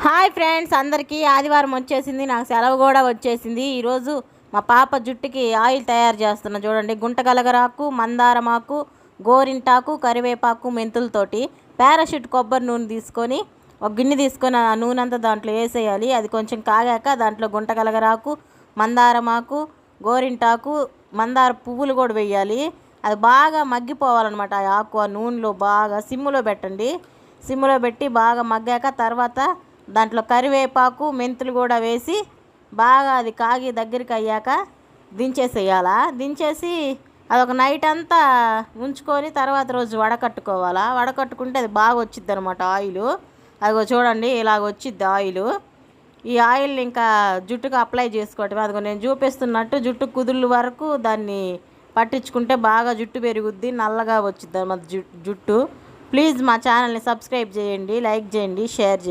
Hi friends, అందరికీ ఆదివారం వచ్చేసింది. నాకు సెలవు కూడా వచ్చేసింది. ఈరోజు మా పాప జుట్టుకి ఆయిల్ తయారు చేస్తున్నా. చూడండి, గుంటగలగరాకు, మందారమాకు, గోరింటాకు, కరివేపాకు, మెంతులతోటి పారాషూట్ కొబ్బరి నూనె తీసుకొని ఒక గిన్నె తీసుకొని ఆ నూనె అంతా దాంట్లో వేసేయాలి. అది కొంచెం కాగాక దాంట్లో గుంటగలగరాకు, మందారమాకు, గోరింటాకు, మందార పువ్వులు కూడా వేయాలి. అది బాగా మగ్గిపోవాలన్నమాట. ఆ ఆకు ఆ నూనెలో బాగా సిమ్ములో పెట్టండి. సిమ్ములో పెట్టి బాగా మగ్గాక తర్వాత దాంట్లో కరివేపాకు, మెంతులు కూడా వేసి బాగా అది కాగి దగ్గరికి అయ్యాక దించేసేయాలా. దించేసి అదొక నైట్ అంతా ఉంచుకొని తర్వాత రోజు వడకట్టుకోవాలా. వడకట్టుకుంటే అది బాగా వచ్చిద్ది అనమాట ఆయిల్. అదిగో చూడండి, ఇలాగ వచ్చిద్ది ఆయిల్. ఈ ఆయిల్ ఇంకా జుట్టుకు అప్లై చేసుకోవటం. అదిగో నేను చూపిస్తున్నట్టు జుట్టు కుదుళ్ళ వరకు దాన్ని పట్టించుకుంటే బాగా జుట్టు పెరుగుద్ది, నల్లగా వచ్చిద్ది అన్నమాట జుట్టు. ప్లీజ్ మా ఛానల్ని సబ్స్క్రైబ్ చేయండి, లైక్ చేయండి, షేర్ చేయండి.